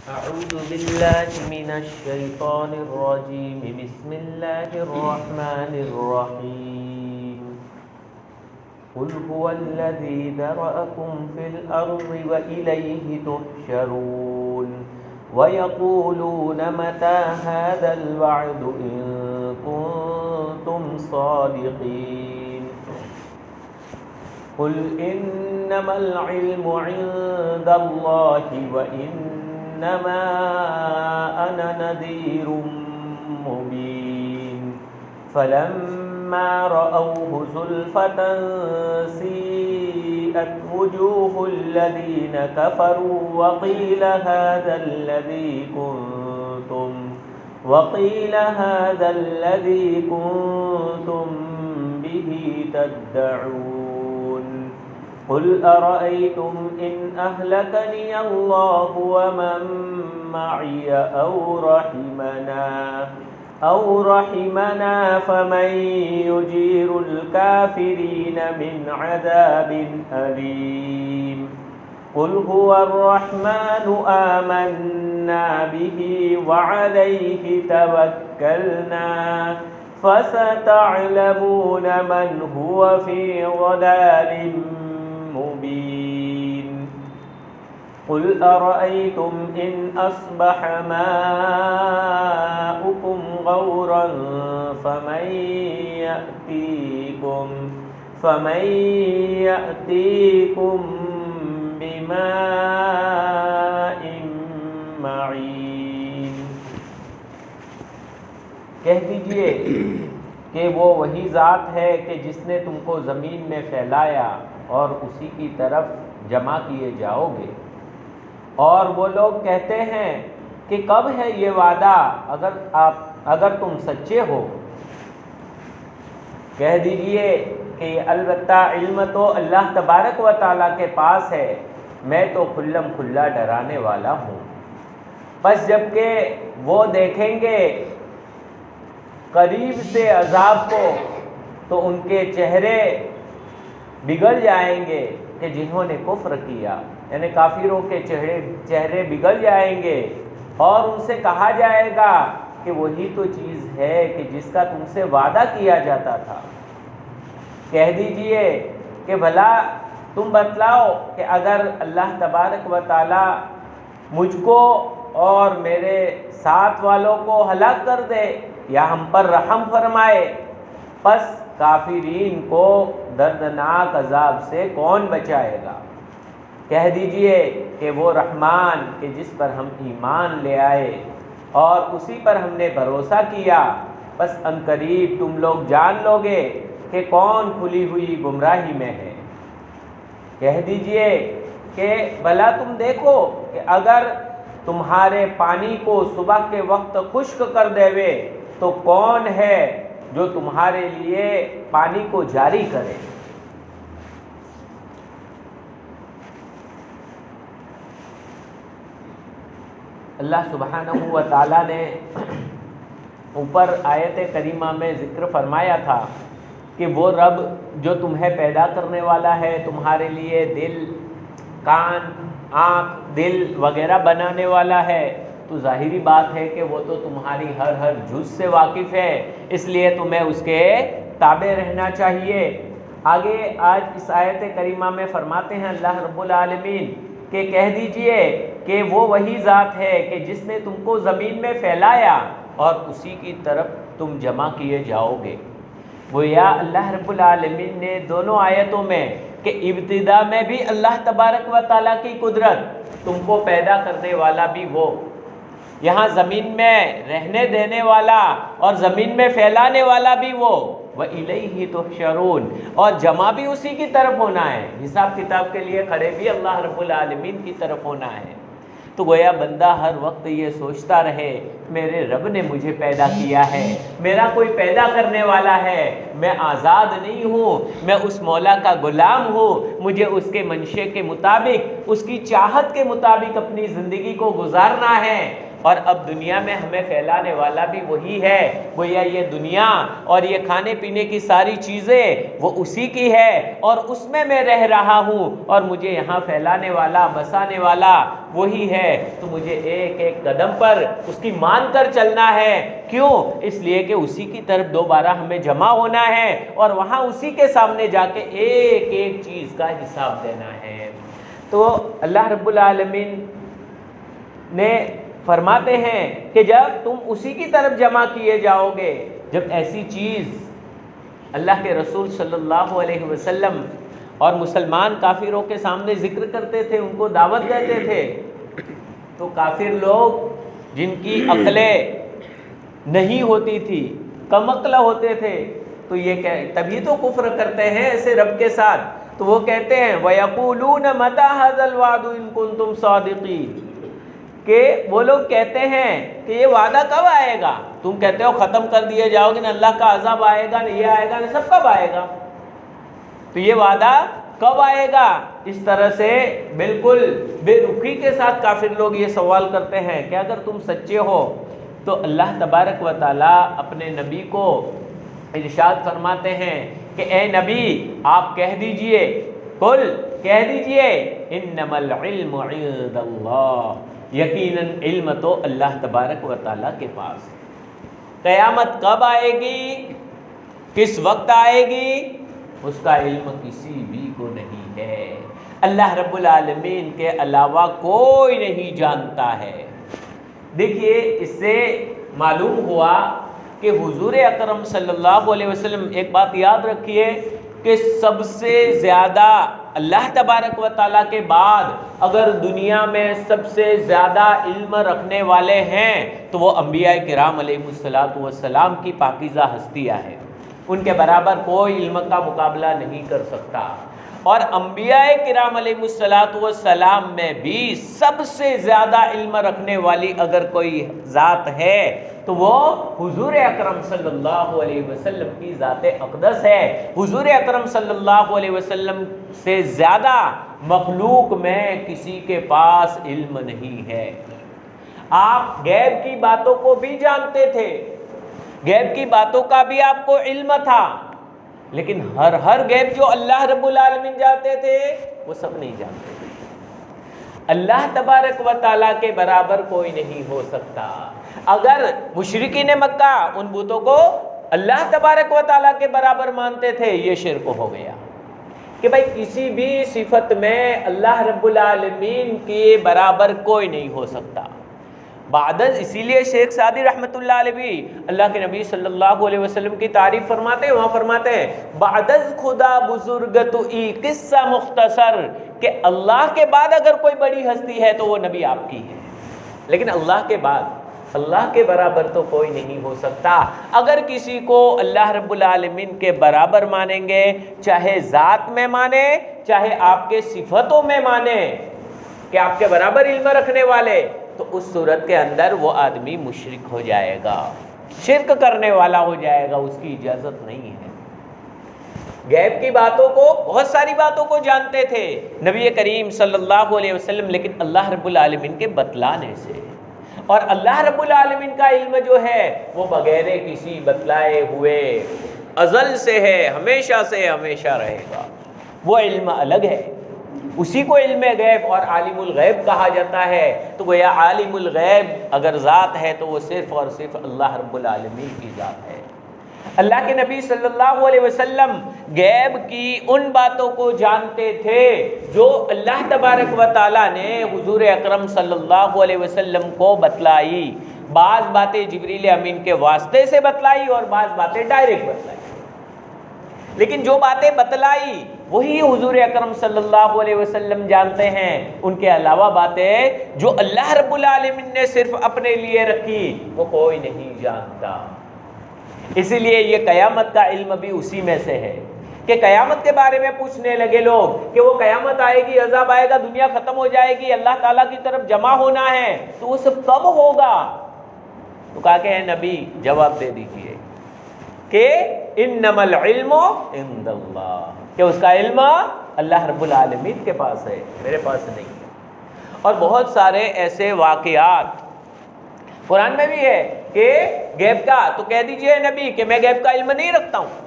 أعوذ بالله من الشيطان الرجيم. بسم الله الرحمن الرحيم. قل هو الذي ذرأكم في الأرض وإليه تحشرون ويقولون متى هذا الوعد إن كنتم صادقين. قل إنما العلم عند الله وإنما أنا نذير مبين. فلما رأوه زلفة سيئت وجوه الذين كفروا وقيل هذا الذي كنتم به تدعون. قل أرأيتم إن أهلكني الله ومن معي أو رحمنا فمن يجير الكافرين من عذاب أليم. قل هو الرحمن آمنا به وعليه توكلنا فستعلمون من هو في ضلال مبين. قل أرأيتم إن أصبح ماؤكم غورا فمن يأتيكم بماء معين. کہہ دیجئے کہ وہ وہی ذات ہے کہ جس نے تم کو زمین میں پھیلایا اور اسی کی طرف جمع کیے جاؤ گے. اور وہ لوگ کہتے ہیں کہ کب ہے یہ وعدہ اگر تم سچے ہو. کہہ دیجئے کہ البتہ علم تو اللہ تبارک و تعالیٰ کے پاس ہے، میں تو کھلم کھلا ڈرانے والا ہوں. بس جب کہ وہ دیکھیں گے قریب سے عذاب کو تو ان کے چہرے بگڑ جائیں گے کہ جنہوں نے کفر کیا، یعنی کافروں کے چہرے بگڑ جائیں گے اور ان سے کہا جائے گا کہ وہی تو چیز ہے کہ جس کا تم سے وعدہ کیا جاتا تھا. کہہ دیجئے کہ بھلا تم بتلاؤ کہ اگر اللہ تبارک و تعالی مجھ کو اور میرے ساتھ والوں کو ہلاک کر دے یا ہم پر رحم فرمائے، پس کافرین کو دردناک عذاب سے کون بچائے گا. کہہ دیجئے کہ وہ رحمان کہ جس پر ہم ایمان لے آئے اور اسی پر ہم نے بھروسہ کیا، بس عنقریب تم لوگ جان لوگے کہ کون کھلی ہوئی گمراہی میں ہے. کہہ دیجئے کہ بھلا تم دیکھو کہ اگر تمہارے پانی کو صبح کے وقت خشک کر دیوے تو کون ہے جو تمہارے لیے پانی کو جاری کرے. اللہ سبحانہ و تعالیٰ نے اوپر آیت کریمہ میں ذکر فرمایا تھا کہ وہ رب جو تمہیں پیدا کرنے والا ہے، تمہارے لیے دل، کان، آنکھ، دل وغیرہ بنانے والا ہے، تو ظاہری بات ہے کہ وہ تو تمہاری ہر جز سے واقف ہے، اس لیے تمہیں اس کے تابع رہنا چاہیے. آگے آج اس آیت کریمہ میں فرماتے ہیں اللہ رب العالمین کہ کہہ دیجئے کہ وہ وہی ذات ہے کہ جس نے تم کو زمین میں پھیلایا اور اسی کی طرف تم جمع کیے جاؤ گے. گویا اللہ رب العالمین نے دونوں آیتوں میں کہ ابتدا میں بھی اللہ تبارک و تعالیٰ کی قدرت، تم کو پیدا کرنے والا بھی وہ، یہاں زمین میں رہنے دینے والا اور زمین میں پھیلانے والا بھی وہ، وَإِلَيْهِ تُحْشَرُونَ، اور جمع بھی اسی کی طرف ہونا ہے، حساب کتاب کے لیے کھڑے بھی اللہ رب العالمین کی طرف ہونا ہے. تو گویا بندہ ہر وقت یہ سوچتا رہے میرے رب نے مجھے پیدا کیا ہے، میرا کوئی پیدا کرنے والا ہے، میں آزاد نہیں ہوں، میں اس مولا کا غلام ہوں، مجھے اس کے منشے کے مطابق، اس کی چاہت کے مطابق اپنی زندگی کو گزارنا ہے. اور اب دنیا میں ہمیں پھیلانے والا بھی وہی ہے، گویا یہ دنیا اور یہ کھانے پینے کی ساری چیزیں وہ اسی کی ہے اور اس میں رہ رہا ہوں اور مجھے یہاں پھیلانے والا بسانے والا وہی ہے، تو مجھے ایک ایک قدم پر اس کی مان کر چلنا ہے۔ کیوں؟ اس لیے کہ اسی کی طرف دوبارہ ہمیں جمع ہونا ہے اور وہاں اسی کے سامنے جا کے ایک ایک چیز کا حساب دینا ہے۔ تو اللہ رب العالمین نے فرماتے ہیں کہ جب تم اسی کی طرف جمع کیے جاؤ گے، جب ایسی چیز اللہ کے رسول صلی اللہ علیہ وسلم اور مسلمان کافروں کے سامنے ذکر کرتے تھے، ان کو دعوت دیتے تھے، تو کافر لوگ جن کی عقلیں نہیں ہوتی تھی، کم عقل ہوتے تھے، تو یہ تبھی تو کفر کرتے ہیں ایسے رب کے ساتھ۔ تو وہ کہتے ہیں وَيَقُولُونَ مَتَى هَذَا الْوَعْدُ إِن كُنتُمْ صَادِقِينَ، کہ وہ لوگ کہتے ہیں کہ یہ وعدہ کب آئے گا؟ تم کہتے ہو ختم کر دیے جاؤ گے، نہ اللہ کا عذاب آئے گا، نہ یہ آئے گا، نہ سب کب آئے گا؟ تو یہ وعدہ کب آئے گا؟ اس طرح سے بالکل بے رخی کے ساتھ کافر لوگ یہ سوال کرتے ہیں کہ اگر تم سچے ہو تو اللہ تبارک و تعالیٰ اپنے نبی کو ارشاد فرماتے ہیں کہ اے نبی آپ کہہ دیجئے، قل کہہ دیجئے انما العلم عند اللہ، یقیناً علم تو اللہ تبارک و تعالیٰ کے پاس ہے۔ قیامت کب آئے گی، کس وقت آئے گی، اس کا علم کسی بھی کو نہیں ہے، اللہ رب العالمین کے علاوہ کوئی نہیں جانتا ہے۔ دیکھیے اس سے معلوم ہوا کہ حضور اکرم صلی اللہ علیہ وسلم، ایک بات یاد رکھیے کہ سب سے زیادہ اللہ تبارک و تعالیٰ کے بعد اگر دنیا میں سب سے زیادہ علم رکھنے والے ہیں تو وہ انبیاء کرام علیہ السلام کی پاکیزہ ہستیاں ہیں، ان کے برابر کوئی علم کا مقابلہ نہیں کر سکتا۔ اور انبیاء کرام علیہ السلام میں بھی سب سے زیادہ علم رکھنے والی اگر کوئی ذات ہے تو وہ حضور اکرم صلی اللہ علیہ وسلم کی ذات اقدس ہے۔ حضور اکرم صلی اللہ علیہ وسلم سے زیادہ مخلوق میں کسی کے پاس علم نہیں ہے۔ آپ غیب کی باتوں کو بھی جانتے تھے، غیب کی باتوں کا بھی آپ کو علم تھا، لیکن ہر غیب جو اللہ رب العالمین جانتے تھے وہ سب نہیں جانتے تھے۔ اللہ تبارک و تعالیٰ کے برابر کوئی نہیں ہو سکتا۔ اگر مشرکین مکہ ان بتوں کو اللہ تبارک و تعالیٰ کے برابر مانتے تھے، یہ شرک ہو گیا کہ بھائی کسی بھی صفت میں اللہ رب العالمین کے برابر کوئی نہیں ہو سکتا۔ اسی لیے شیخ سعدی رحمۃ اللہ علیہ بھی اللہ کے نبی صلی اللہ علیہ وسلم کی تعریف فرماتے ہیں، وہاں فرماتے ہیں بعدز خدا بزرگت ای قصہ مختصر، کہ اللہ کے بعد اگر کوئی بڑی ہستی ہے تو وہ نبی آپ کی ہے، لیکن اللہ کے بعد اللہ کے برابر تو کوئی نہیں ہو سکتا۔ اگر کسی کو اللہ رب العالمین کے برابر مانیں گے، چاہے ذات میں مانے چاہے آپ کے صفتوں میں مانے کہ آپ کے برابر علم رکھنے والے، تو اس صورت کے اندر وہ آدمی مشرک ہو جائے گا، شرک کرنے والا ہو جائے گا، اس کی اجازت نہیں ہے۔ غیب کی باتوں کو، بہت ساری باتوں کو جانتے تھے نبی کریم صلی اللہ علیہ وسلم، لیکن اللہ رب العالمین کے بتلانے سے، اور اللہ رب العالمین کا علم جو ہے وہ بغیر کسی بتلائے ہوئے ازل سے ہے، ہمیشہ سے ہمیشہ رہے گا، وہ علم الگ ہے، اسی کو علم غیب اور عالم الغیب کہا جاتا ہے۔ تو گویا عالم الغیب اگر ذات ہے تو وہ صرف اور صرف اللہ رب العالمین کی ذات ہے۔ اللہ کے نبی صلی اللہ علیہ وسلم غیب کی ان باتوں کو جانتے تھے جو اللہ تبارک و تعالیٰ نے حضور اکرم صلی اللہ علیہ وسلم کو بتلائی۔ بعض باتیں جبریل امین کے واسطے سے بتلائی اور بعض باتیں ڈائریکٹ بتلائی، لیکن جو باتیں بتلائی وہی حضور اکرم صلی اللہ علیہ وسلم جانتے ہیں، ان کے علاوہ باتیں جو اللہ رب العالمین نے صرف اپنے لیے رکھی وہ کوئی نہیں جانتا۔ اسی لیے یہ قیامت کا علم بھی اسی میں سے ہے کہ قیامت کے بارے میں پوچھنے لگے لوگ کہ وہ قیامت آئے گی، عذاب آئے گا، دنیا ختم ہو جائے گی، اللہ تعالیٰ کی طرف جمع ہونا ہے، تو وہ سب کب ہوگا؟ تو کہا کہ اے نبی جواب دے دیجئے کہ انما العلم عند اللہ، کہ اس کا علم اللہ رب العالمین کے پاس ہے، میرے پاس نہیں ہے۔ اور بہت سارے ایسے واقعات قرآن میں بھی ہے کہ غیب کا، تو کہہ دیجئے نبی کہ میں غیب کا علم نہیں رکھتا ہوں.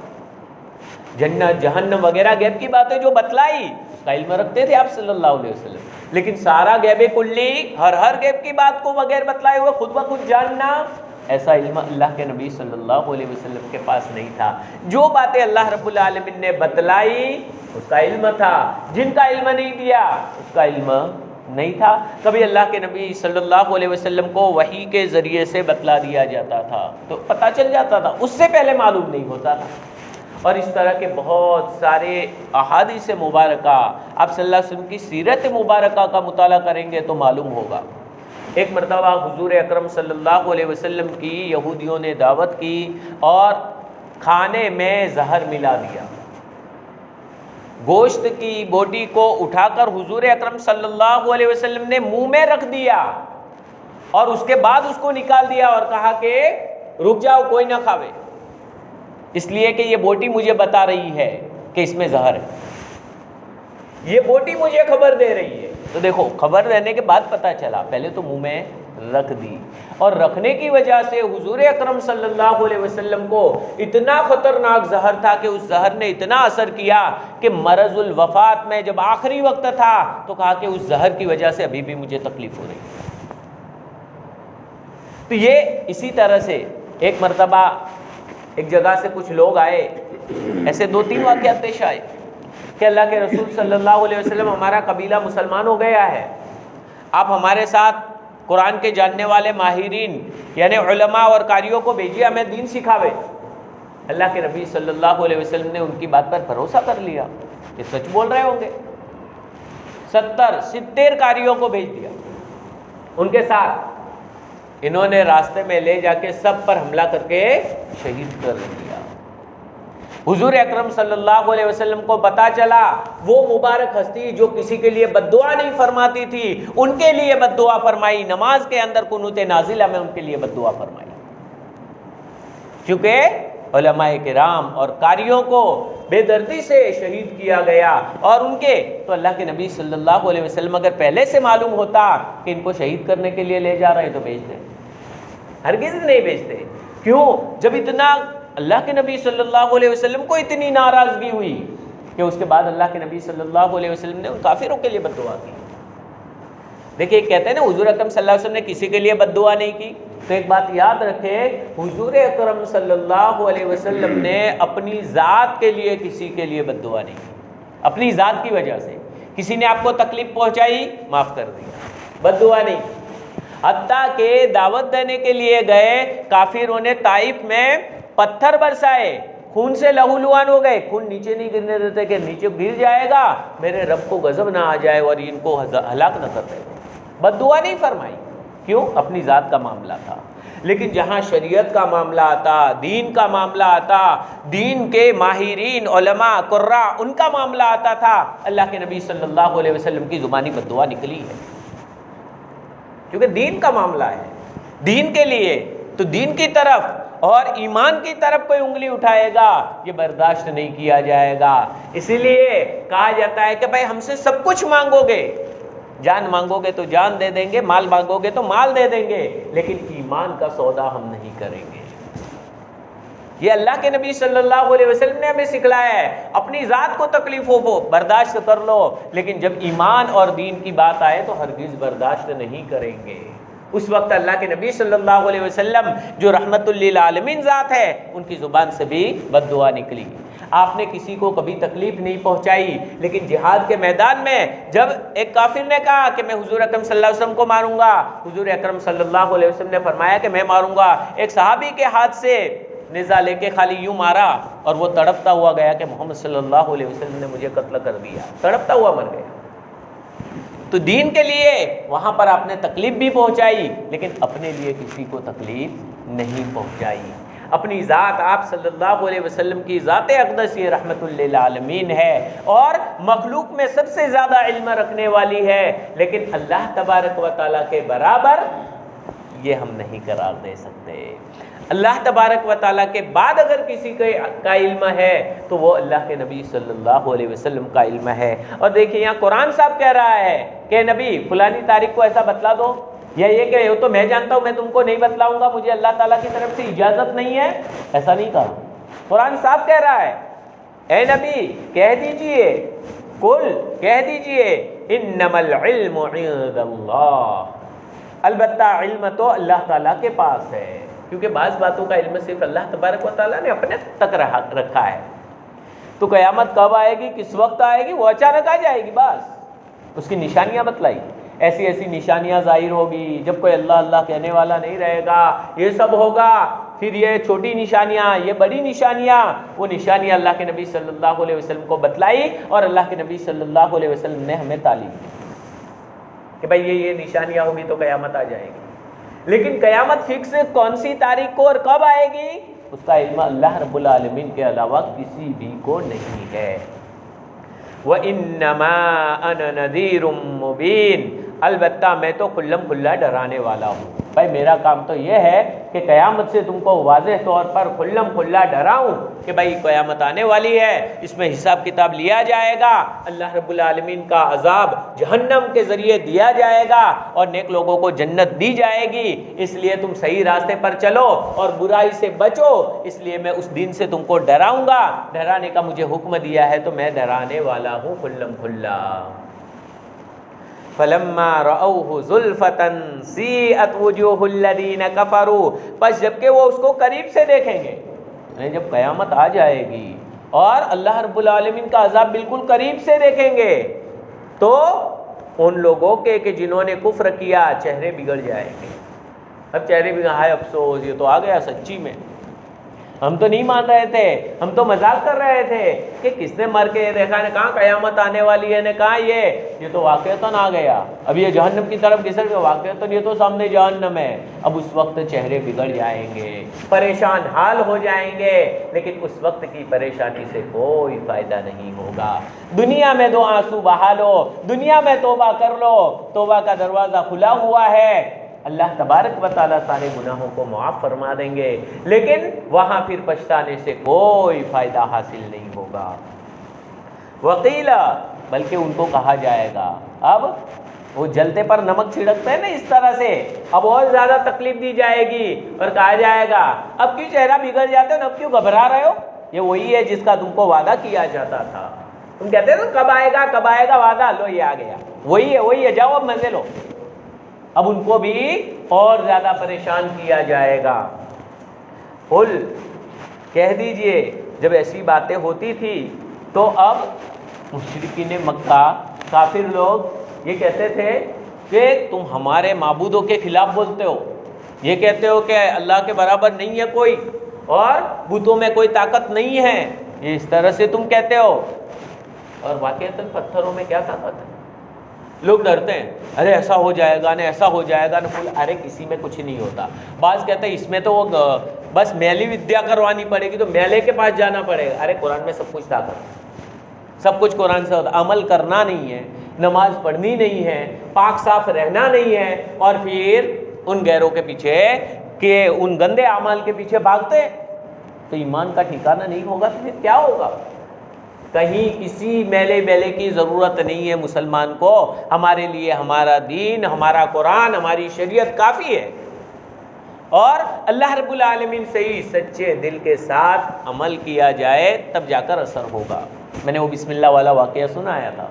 جنت جہنم وغیرہ غیب کی باتیں جو بتلائی اس کا علم رکھتے تھے آپ صلی اللہ علیہ وسلم، لیکن سارا غیب کلی، ہر غیب کی بات کو بغیر بتلائے ہوئے خود بخود جاننا، ایسا علم اللہ کے نبی صلی اللہ علیہ وسلم کے پاس نہیں تھا. جو باتیں اللہ رب العالمین نے بتلائی اس کا علم تھا، جن کا علم نہیں دیا اس کا علم نہیں تھا. کبھی اللہ کے نبی صلی اللہ علیہ وسلم کو وحی کے ذریعے سے بتلا دیا جاتا تھا تو پتہ چل جاتا تھا، اس سے پہلے معلوم نہیں ہوتا تھا. اور اس طرح کے بہت سارے احادیث مبارکہ، آپ صلی اللہ علیہ وسلم کی سیرت مبارکہ کا مطالعہ کریں گے تو معلوم ہوگا. ایک مرتبہ حضور اکرم صلی اللہ علیہ وسلم کی یہودیوں نے دعوت کی اور کھانے میں زہر ملا دیا. گوشت کی بوٹی کو اٹھا کر حضور اکرم صلی اللہ علیہ وسلم نے منہ میں رکھ دیا اور اس کے بعد اس کو نکال دیا اور کہا کہ رک جاؤ، کوئی نہ کھاوے، اس لیے کہ یہ بوٹی مجھے بتا رہی ہے کہ اس میں زہر ہے، یہ بوٹی مجھے خبر دے رہی ہے. تو دیکھو، خبر دینے کے بعد پتہ چلا، پہلے تو منہ میں رکھ دی، اور رکھنے کی وجہ سے حضور اکرم صلی اللہ علیہ وسلم کو اتنا خطرناک زہر تھا کہ اس زہر نے اتنا اثر کیا کہ مرض الوفات میں جب آخری وقت تھا تو کہا کہ اس زہر کی وجہ سے ابھی بھی مجھے تکلیف ہو رہی ہے. تو یہ اسی طرح سے ایک مرتبہ ایک جگہ سے کچھ لوگ آئے، ایسے 2-3 واقعات پیش آئے کہ اللہ کے رسول صلی اللہ علیہ وسلم ہمارا قبیلہ مسلمان ہو گیا ہے، آپ ہمارے ساتھ قرآن کے جاننے والے ماہرین یعنی علماء اور قاریوں کو بھیجیے، ہمیں دین سکھاوے. اللہ کے نبی صلی اللہ علیہ وسلم نے ان کی بات پر بھروسہ کر لیا کہ سچ بول رہے ہوں گے. 70 قاریوں کو بھیج دیا ان کے ساتھ. انہوں نے راستے میں لے جا کے سب پر حملہ کر کے شہید کر دیا. حضور اکرم صلی اللہ علیہ وسلم کو پتا چلا وہ مبارک ہستی جو کسی کے لیے بد دعا نہیں فرماتی تھی، ان کے لیے بد دعا فرمائی. نماز کے اندر قنوت نازلہ میں ان کے لیے بد دعا فرمائی، کیونکہ علماء کرام اور قاریوں کو بے دردی سے شہید کیا گیا. اور ان کے تو اللہ کے نبی صلی اللہ علیہ وسلم اگر پہلے سے معلوم ہوتا کہ ان کو شہید کرنے کے لیے لے جا رہے ہیں تو بھیج دیں، ہرگز نہیں بھیجتے. کیوں؟ جب اتنا اللہ کے نبی صلی اللہ علیہ وسلم کو اتنی ناراضگی ہوئی کہ اس کے بعد اللہ کے نبی صلی اللہ علیہ وسلم نے ان کافروں کے لیے بد دعا کی. دیکھیے کہتے ہیں نا حضور اکرم صلی اللہ علیہ وسلم نے کسی کے لیے بد دعا نہیں کی، تو ایک بات یاد رکھے، حضور اکرم صلی اللہ علیہ وسلم نے اپنی ذات کے لیے کسی کے لیے بد دعا نہیں کی. اپنی ذات کی وجہ سے کسی نے آپ کو تکلیف پہنچائی، معاف کر دیا، بد دعا نہیں. حتیٰ کہ دعوت دینے کے لیے گئے، کافروں نے طائف میں پتھر برسائے، خون سے لہو لہان ہو گئے، خون نیچے نہیں گرنے دیتے کہ نیچے گر جائے گا میرے رب کو غضب نہ آ جائے اور ان کو ہلاک نہ کر دے. بد دعا نہیں فرمائی. کیوں؟ اپنی ذات کا معاملہ تھا. لیکن جہاں شریعت کا معاملہ آتا، دین کا معاملہ آتا، دین کے ماہرین علماء قراء ان کا معاملہ آتا تھا، اللہ کے نبی صلی اللہ علیہ وسلم کی زبانی بد دعا نکلی ہے، کیونکہ دین کا معاملہ ہے. دین کے لیے تو دین کی طرف اور ایمان کی طرف کوئی انگلی اٹھائے گا یہ برداشت نہیں کیا جائے گا. اسی لیے کہا جاتا ہے کہ بھائی ہم سے سب کچھ مانگو گے، جان مانگو گے تو جان دے دیں گے، مال مانگو گے تو مال دے دیں گے، لیکن ایمان کا سودا ہم نہیں کریں گے. یہ اللہ کے نبی صلی اللہ علیہ وسلم نے ہمیں سکھلایا ہے. اپنی ذات کو تکلیف ہو برداشت کر لو، لیکن جب ایمان اور دین کی بات آئے تو ہرگز برداشت نہیں کریں گے. اس وقت اللہ کے نبی صلی اللہ علیہ وسلم جو رحمت للعالمین ذات ہے ان کی زبان سے بھی بد دعا نکلی. آپ نے کسی کو کبھی تکلیف نہیں پہنچائی، لیکن جہاد کے میدان میں جب ایک کافر نے کہا کہ میں حضور اکرم صلی اللہ علیہ وسلم کو ماروں گا، حضور اکرم صلی اللہ علیہ وسلم نے فرمایا کہ میں ماروں گا. ایک صحابی کے ہاتھ سے نیزہ لے کے خالی یوں مارا اور وہ تڑپتا ہوا گیا کہ محمد صلی اللہ علیہ وسلم نے مجھے قتل کر دیا، تڑپتا ہوا مر گیا. تو دین کے لیے وہاں پر آپ نے تکلیف بھی پہنچائی، لیکن اپنے لیے کسی کو تکلیف نہیں پہنچائی. اپنی ذات آپ صلی اللہ علیہ وسلم کی ذات اقدس یہ رحمت للعالمین ہے اور مخلوق میں سب سے زیادہ علم رکھنے والی ہے، لیکن اللہ تبارک و تعالیٰ کے برابر یہ ہم نہیں قرار دے سکتے. اللہ تبارک و تعالیٰ کے بعد اگر کسی کا علم ہے تو وہ اللہ کے نبی صلی اللہ علیہ وسلم کا علم ہے. اور دیکھیں یہاں قرآن صاحب کہہ رہا ہے کہ نبی فلانی تاریخ کو ایسا بتلا دو یا یہ کہ تو میں جانتا ہوں میں تم کو نہیں بتلاؤں گا, مجھے اللہ تعالیٰ کی طرف سے اجازت نہیں ہے, ایسا نہیں کہا. قرآن صاف کہہ رہا ہے, اے نبی کہہ دیجئے, قل کہہ دیجئے, انما العلم عند اللہ, البتہ علم تو اللہ تعالیٰ کے پاس ہے. کیونکہ بعض باتوں کا علم صرف اللہ تبارک و تعالیٰ نے اپنے تک رکھا ہے. تو قیامت کب آئے گی, کس وقت آئے گی, وہ اچانک آ جائے گی, بس اس کی نشانیاں بتلائی. ایسی ایسی نشانیاں ظاہر ہوگی جب کوئی اللہ اللہ کہنے والا نہیں رہے گا, یہ سب ہوگا. پھر یہ چھوٹی نشانیاں, یہ بڑی نشانیاں, وہ نشانیاں اللہ کے نبی صلی اللہ علیہ وسلم کو بتلائی, اور اللہ کے نبی صلی اللہ علیہ وسلم نے ہمیں تعلیم دی کہ بھائی یہ نشانیاں ہوگی تو قیامت آ جائے گی. لیکن قیامت فکس کون سی تاریخ کو اور کب آئے گی, اس کا علم اللہ رب العالمین کے علاوہ کسی بھی کو نہیں ہے. وَإِنَّمَا أَنَا نَذِيرٌ مُبِينٌ, البتہ میں تو کھلم کھلا ڈرانے والا ہوں. بھائی میرا کام تو یہ ہے کہ قیامت سے تم کو واضح طور پر کھلم کھلا ڈراؤں کہ بھائی قیامت آنے والی ہے, اس میں حساب کتاب لیا جائے گا, اللہ رب العالمین کا عذاب جہنم کے ذریعے دیا جائے گا اور نیک لوگوں کو جنت دی جائے گی. اس لیے تم صحیح راستے پر چلو اور برائی سے بچو, اس لیے میں اس دن سے تم کو ڈراؤں گا. ڈرانے کا مجھے حکم دیا ہے تو میں ڈرانے والا ہوں کھلم کھلا. فَلَمَّا رَأَوْهُ زُلْفَةً سِيئَتْ وُجُوهُ الَّذِينَ كَفَرُوا, بس جب کہ وہ اس کو قریب سے دیکھیں گے, یعنی جب قیامت آ جائے گی اور اللہ رب العالمین کا عذاب بالکل قریب سے دیکھیں گے, تو ان لوگوں کے کہ جنہوں نے کفر کیا چہرے بگڑ جائیں گے. اب چہرے بگڑ, ہائے افسوس یہ تو آ گیا سچی میں, ہم تو نہیں مان رہے تھے, ہم تو مذاق کر رہے تھے کہ کس نے مر کے دیکھا, نے کہا قیامت آنے والی ہے, نے کہا یہ تو واقعتاً آ گیا, اب یہ جہنم کی طرف گھسر گیا, واقعتاً یہ تو سامنے جہنم ہے. اب اس وقت چہرے بگڑ جائیں گے, پریشان حال ہو جائیں گے, لیکن اس وقت کی پریشانی سے کوئی فائدہ نہیں ہوگا. دنیا میں دو آنسو بہا لو, دنیا میں توبہ کر لو, توبہ کا دروازہ کھلا ہوا ہے, اللہ تبارک و تعالیٰ سارے گناہوں کو معاف فرما دیں گے, لیکن وہاں پھر پچھتانے سے کوئی فائدہ حاصل نہیں ہوگا. وقیل, بلکہ ان کو کہا جائے گا, اب وہ جلتے پر نمک چھڑکتے ہیں نا اس طرح سے, اب اور زیادہ تکلیف دی جائے گی اور کہا جائے گا اب کیوں چہرہ بگڑ جاتے ہو, اب کیوں گھبرا رہے ہو, یہ وہی ہے جس کا تم کو وعدہ کیا جاتا تھا. تم کہتے ہیں کب آئے گا وعدہ, لو یہ آ گیا, وہی ہے, جاؤ اب مزے لو. اب ان کو بھی اور زیادہ پریشان کیا جائے گا. قل کہہ دیجئے, جب ایسی باتیں ہوتی تھی تو اب مشرکین مکہ کافر لوگ یہ کہتے تھے کہ تم ہمارے معبودوں کے خلاف بولتے ہو, یہ کہتے ہو کہ اللہ کے برابر نہیں ہے کوئی اور بتوں میں کوئی طاقت نہیں ہے, یہ اس طرح سے تم کہتے ہو. اور واقعتاً پتھروں میں کیا طاقت ہے, لوگ ڈرتے ہیں, ارے ایسا ہو جائے گا نا, ایسا ہو جائے گا نا, ارے کسی میں کچھ نہیں ہوتا. بعض کہتے ہیں اس میں تو وہ بس میلی ودیا کروانی پڑے گی تو میلے کے پاس جانا پڑے گا. ارے قرآن میں سب کچھ طاقت, سب کچھ قرآن سے ہوتا. عمل کرنا نہیں ہے, نماز پڑھنی نہیں ہے, پاک صاف رہنا نہیں ہے, اور پھر ان غیروں کے پیچھے کہ ان گندے اعمال کے پیچھے بھاگتے, تو ایمان کا ٹھکانہ نہیں ہوگا تو پھر کیا ہوگا. کہیں کسی میلے بیلے کی ضرورت نہیں ہے مسلمان کو, ہمارے لیے ہمارا دین, ہمارا قرآن, ہماری شریعت کافی ہے, اور اللہ رب العالمین سے ہی سچے دل کے ساتھ عمل کیا جائے تب جا کر اثر ہوگا. میں نے وہ بسم اللہ والا واقعہ سنایا تھا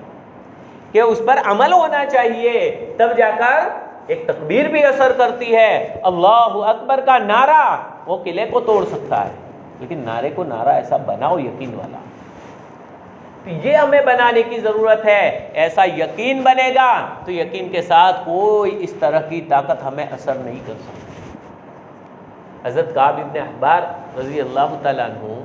کہ اس پر عمل ہونا چاہیے, تب جا کر ایک تکبیر بھی اثر کرتی ہے. اللہ اکبر کا نعرہ وہ قلعے کو توڑ سکتا ہے, لیکن نعرے کو نعرہ ایسا بناؤ یقین والا, یہ ہمیں بنانے کی ضرورت ہے. ایسا یقین بنے گا تو یقین کے ساتھ کوئی اس طرح کی طاقت ہمیں اثر نہیں کر سکتی. حضرت کعب ابن احبار رضی اللہ تعالیٰ عنہ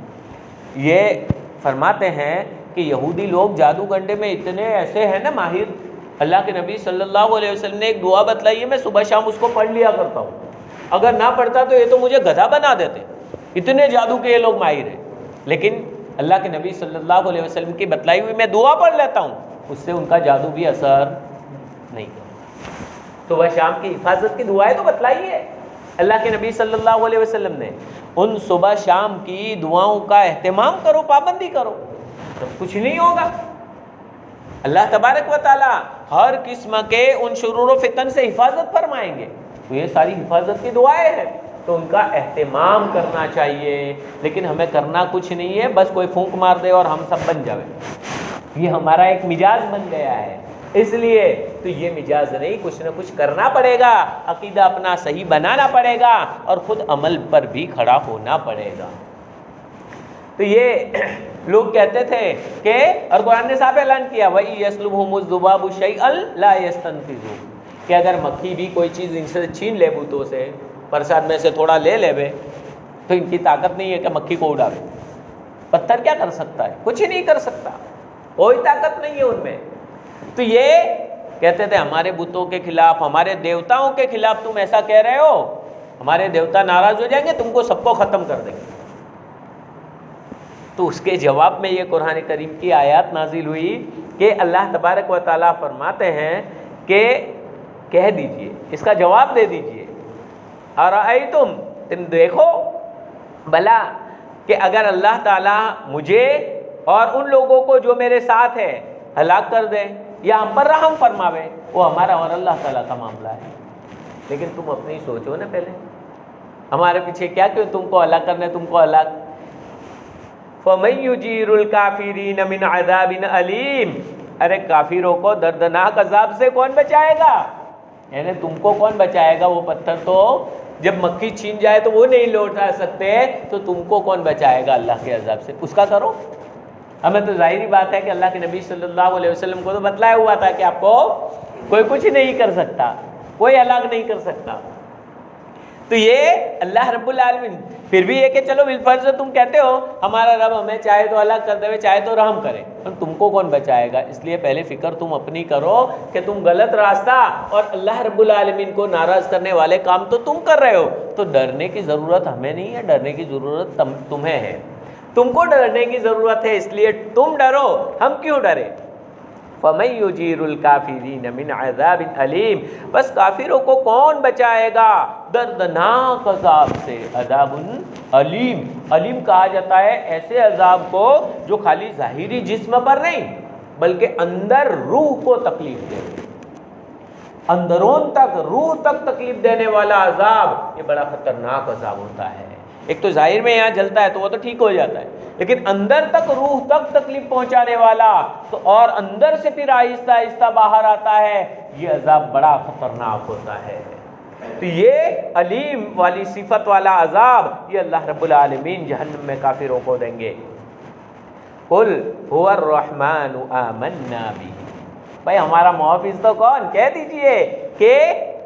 یہ فرماتے ہیں کہ یہودی لوگ جادو گنڈے میں اتنے ایسے ہیں نا ماہر, اللہ کے نبی صلی اللہ علیہ وسلم نے ایک دعا بتلائی ہے, میں صبح شام اس کو پڑھ لیا کرتا ہوں, اگر نہ پڑھتا تو یہ تو مجھے گدھا بنا دیتے, اتنے جادو کے یہ لوگ ماہر ہیں. لیکن اللہ کے نبی صلی اللہ علیہ وسلم کی بتلائی ہوئی میں دعا پڑھ لیتا ہوں, اس سے ان کا جادو بھی اثر نہیں کرتا. صبح شام کی حفاظت کی دعائیں تو بتلائی ہے اللہ کے نبی صلی اللہ علیہ وسلم نے, ان صبح شام کی دعاؤں کا اہتمام کرو, پابندی کرو, تو کچھ نہیں ہوگا. اللہ تبارک و تعالیٰ ہر قسم کے ان شرور و فتن سے حفاظت فرمائیں گے. تو یہ ساری حفاظت کی دعائیں ہیں، تو ان کا اہتمام کرنا چاہیے. لیکن ہمیں کرنا کچھ نہیں ہے، بس کوئی پھونک مار دے اور ہم سب بن جائیں. یہ ہمارا ایک مزاج بن گیا ہے. اس لیے تو یہ مزاج نہیں، کچھ نہ کچھ کرنا پڑے گا، عقیدہ اپنا صحیح بنانا پڑے گا اور خود عمل پر بھی کھڑا ہونا پڑے گا. تو یہ لوگ کہتے تھے کہ، اور قرآن نے صاحب اعلان کیا وَإِن يَسْلُبْهُمُ الذُّبَابُ شَيْئًا لَا يَسْتَنقِذُوهُ، کہ اگر مکھی بھی کوئی چیز ان سے چھین لے بوتوں سے، پرساد میں سے تھوڑا لے لے بے، تو ان کی طاقت نہیں ہے کہ مکھی کو اڑاوے. پتھر کیا کر سکتا ہے؟ کچھ نہیں کر سکتا، کوئی طاقت نہیں ہے ان میں. تو یہ کہتے تھے ہمارے بتوں کے خلاف، ہمارے دیوتاؤں کے خلاف تم ایسا کہہ رہے ہو، ہمارے دیوتا ناراض ہو جائیں گے، تم کو سب کو ختم کر دیں گے. تو اس کے جواب میں یہ قرآن کریم کی آیات نازل ہوئی کہ اللہ تبارک و تعالیٰ فرماتے ہیں کہ کہہ دیجئے، اس کا جواب دے دیجئے، ارأیتم، تم دیکھو بھلا کہ اگر اللہ تعالیٰ مجھے اور ان لوگوں کو جو میرے ساتھ ہے ہلاک کر دے یا ہم پر رحم فرماوے، وہ ہمارا اور اللہ تعالیٰ کا معاملہ ہے. لیکن تم اپنی سوچو نا، پہلے ہمارے پیچھے کیا کہ تم کو ہلاک کرنے، تم کو ہلاک. فَمَن يُجِيرُ الْكَافِرِينَ مِنْ عَذَابٍ أَلِيمٍ، ارے کافروں کو دردناک عذاب سے کون بچائے گا؟ یعنی تم کو کون بچائے گا؟ وہ پتھر تو جب مکھی چھین جائے تو وہ نہیں لوٹا سکتے، تو تم کو کون بچائے گا اللہ کے عذاب سے؟ اس کا کرو. ہمیں تو ظاہری بات ہے کہ اللہ کے نبی صلی اللہ علیہ وسلم کو تو بتلایا ہوا تھا کہ آپ کو کوئی کچھ نہیں کر سکتا، کوئی ہلاک نہیں کر سکتا. تو یہ اللہ رب العالمین پھر بھی یہ کہ چلو بالفرض تم کہتے ہو ہمارا رب ہمیں چاہے تو ہلاک کر دے، چاہے تو رحم کرے، پر تم کو کون بچائے گا؟ اس لیے پہلے فکر تم اپنی کرو کہ تم غلط راستہ اور اللہ رب العالمین کو ناراض کرنے والے کام تو تم کر رہے ہو. تو ڈرنے کی ضرورت ہمیں نہیں ہے، ڈرنے کی ضرورت تمہیں ہے. تم کو ڈرنے کی ضرورت ہے، اس لیے تم ڈرو، ہم کیوں ڈرے؟ فَمَن يُجِيرُ الْكَافِرِينَ مِنْ عَذَابٍ أَلِيمٍ، بس کافروں کو کون بچائے گا دردناک عذاب سے. عذاب علیم، علیم کہا جاتا ہے ایسے عذاب کو جو خالی ظاہری جسم پر نہیں بلکہ اندر روح کو تکلیف دے، اندرون تک، روح تک تکلیف دینے والا عذاب، یہ بڑا خطرناک عذاب ہوتا ہے. ایک تو ظاہر میں یہاں جلتا ہے تو وہ تو ٹھیک ہو جاتا ہے، لیکن اندر تک، روح تک تکلیف پہنچانے والا تو اور اندر سے پھر آہستہ آہستہ باہر آتا ہے، یہ عذاب بڑا خطرناک ہوتا ہے. تو یہ علیم والی صفت والا عذاب یہ اللہ رب العالمین جہنم میں کافروں کو دیں گے. قل هو الرحمن آمنا به، بھائی ہمارا محافظ تو کون؟ کہہ دیجئے کہ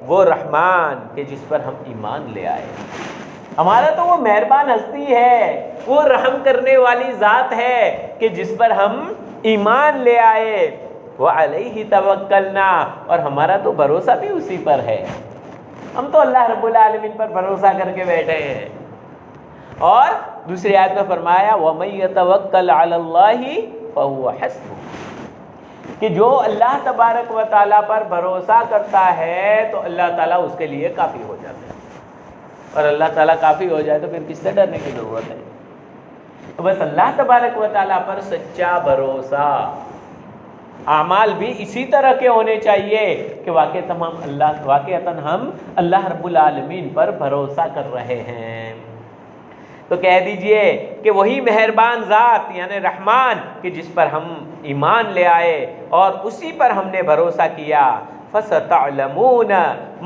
وہ رحمان کہ جس پر ہم ایمان لے آئے. ہمارا تو وہ مہربان ہستی ہے، وہ رحم کرنے والی ذات ہے کہ جس پر ہم ایمان لے آئے. وعلیہ توکلنا، اور ہمارا تو بھروسہ بھی اسی پر ہے. ہم تو اللہ رب العالمین پر بھروسہ کر کے بیٹھے ہیں. اور دوسری آیت میں فرمایا وَمَن يَتَوَکَّلْ عَلَى اللَّهِ فَهُوَ حَسْبُهُ، کہ جو اللہ تبارک و تعالیٰ پر بھروسہ کرتا ہے تو اللہ تعالیٰ اس کے لیے کافی ہو جاتا ہے. اور اللہ تعالیٰ کافی ہو جائے تو پھر کس سے ڈرنے کی ضرورت ہے؟ تو بس اللہ تبارک و تعالیٰ پر سچا بھروسہ. اعمال بھی اسی طرح کے ہونے چاہیے کہ واقعتاً ہم اللہ رب العالمین پر بھروسہ کر رہے ہیں. تو کہہ دیجئے کہ وہی مہربان ذات یعنی رحمان کہ جس پر ہم ایمان لے آئے اور اسی پر ہم نے بھروسہ کیا. فَسَتَعْلَمُونَ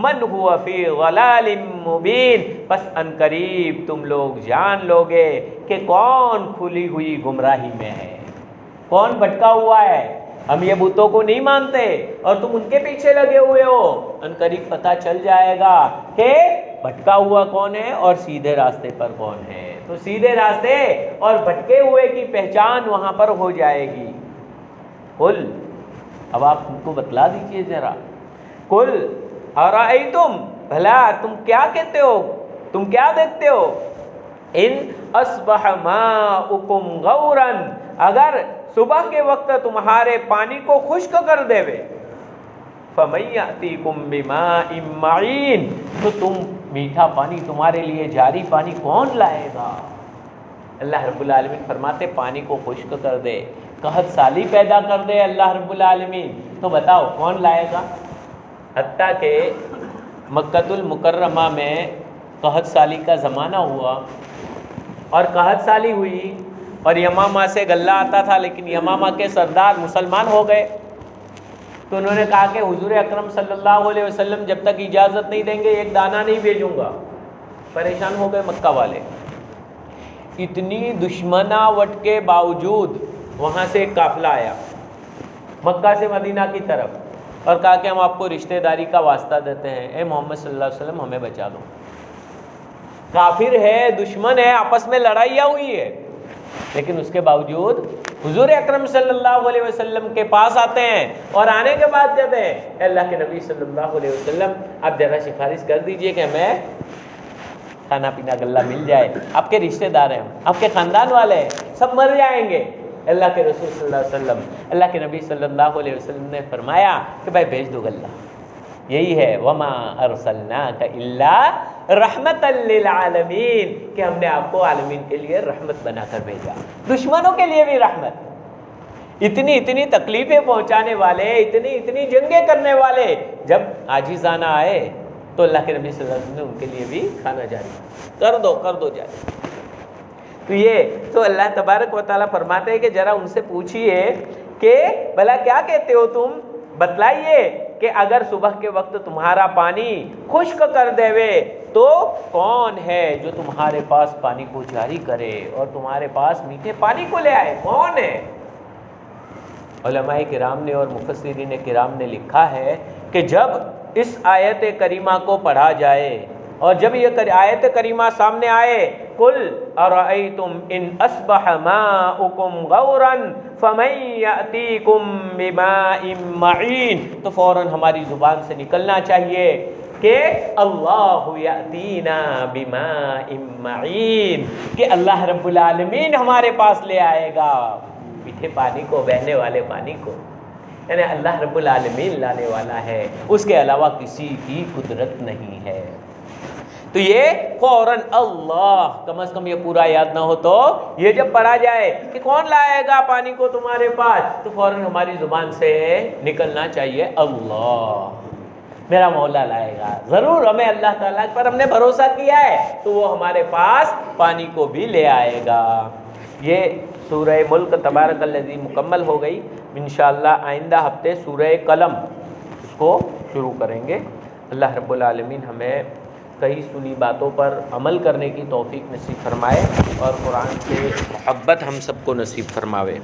مَنْ هُوَ فِي ضَلَالٍ مُبِينٍ، پس ان قریب تم لوگ جان لوگے کہ کون کھلی ہوئی گمراہی میں ہے، کون بھٹکا ہوا ہے. ہم یہ بتوں کو نہیں مانتے اور تم ان کے پیچھے لگے ہوئے ہو، ان قریب پتہ چل جائے گا کہ بھٹکا ہوا کون ہے اور سیدھے راستے پر کون ہے. تو سیدھے راستے اور بھٹکے ہوئے کی پہچان وہاں پر ہو جائے گی. قل، اب آپ ان کو بتلا دیجئے ذرا، قل ارأیتم، بھلا تم کیا کہتے ہو، تم کیا دیکھتے ہو، ان اصبح ماؤکم غورا، اگر صبح کے وقت تمہارے پانی کو خشک کر دے وے، فَمَن يَأْتِيكُم بِمَاءٍ مَّعِينٍ، تو تم میٹھا پانی، تمہارے لیے جاری پانی کون لائے گا؟ اللہ رب العالمین فرماتے پانی کو خشک کر دے، قحط سالی پیدا کر دے اللہ رب العالمین، تو بتاؤ کون لائے گا؟ حتیٰ کہ مکۃ المکرمہ میں قحط سالی کا زمانہ ہوا اور قحط سالی ہوئی اور یمامہ سے غلہ آتا تھا، لیکن یمامہ کے سردار مسلمان ہو گئے، تو انہوں نے کہا کہ حضور اکرم صلی اللہ علیہ وسلم جب تک اجازت نہیں دیں گے ایک دانہ نہیں بھیجوں گا۔ پریشان ہو گئے مکہ والے، اتنی دشمناوٹ کے باوجود وہاں سے ایک قافلہ آیا مکہ سے مدینہ کی طرف اور کہا کہ ہم آپ کو رشتہ داری کا واسطہ دیتے ہیں، اے محمد صلی اللہ علیہ وسلم ہمیں بچا دو۔ کافر ہے، دشمن ہے، آپس میں لڑائیاں ہوئی ہے، لیکن اس کے باوجود حضور اکرم صلی اللہ علیہ وسلم کے پاس آتے ہیں اور آنے کے بعد کہتے ہیں اے اللہ کے نبی صلی اللہ علیہ وسلم آپ ذرا سفارش کر دیجئے کہ ہمیں کھانا پینا غلہ مل جائے، آپ کے رشتہ دار ہیں، آپ کے خاندان والے ہیں، سب مر جائیں گے۔ اللہ کے رسول صلی اللہ علیہ وسلم، اللہ کے نبی صلی اللہ علیہ وسلم نے فرمایا کہ بھائی بھیج دو غلہ، یہی ہے وما ارسلناک الا رحمتا للعالمین، کہ ہم نے آپ کو عالمین کے لیے رحمت بنا کر بھیجا، دشمنوں کے لیے بھی رحمت۔ اتنی تکلیفیں پہنچانے والے، اتنی جنگیں کرنے والے جب عاجزانہ آئے تو اللہ کے نبی صلی اللہ علیہ وسلم نے ان کے لیے بھی کھانا جاری کر دو جاری۔ تو یہ تو اللہ تبارک و تعالیٰ فرماتے ہیں کہ ذرا ان سے پوچھئے کہ بھلا کیا کہتے ہو تم، بتلائیے کہ اگر صبح کے وقت تمہارا پانی خشک کر دیوے تو کون ہے جو تمہارے پاس پانی کو جاری کرے اور تمہارے پاس میٹھے پانی کو لے آئے، کون ہے؟ علماء کرام نے اور مفسرین کرام نے لکھا ہے کہ جب اس آیت کریمہ کو پڑھا جائے اور جب یہ آیت کریمہ سامنے آئے قل ارأیتم ان اصبح ماؤکم غورا فمن یأتیکم بماء معین، تو فوراً ہماری زبان سے نکلنا چاہیے کہ اللہ یأتینا بماء معین، کہ اللہ رب العالمین ہمارے پاس لے آئے گا میٹھے پانی کو، بہنے والے پانی کو، یعنی اللہ رب العالمین لانے والا ہے، اس کے علاوہ کسی کی قدرت نہیں ہے۔ تو یہ فوراً اللہ، کم از کم یہ پورا یاد نہ ہو تو یہ جب پڑھا جائے کہ کون لائے گا پانی کو تمہارے پاس، تو فوراً ہماری زبان سے نکلنا چاہیے اللہ، میرا مولا لائے گا، ضرور ہمیں اللہ تعالیٰ پر ہم نے بھروسہ کیا ہے تو وہ ہمارے پاس پانی کو بھی لے آئے گا۔ یہ سورہ ملک تبارک الذی مکمل ہو گئی، انشاءاللہ آئندہ ہفتے سورہ قلم اس کو شروع کریں گے۔ اللہ رب العالمین ہمیں کئی سنی باتوں پر عمل کرنے کی توفیق نصیب فرمائے اور قرآن سے محبت ہم سب کو نصیب فرماوے۔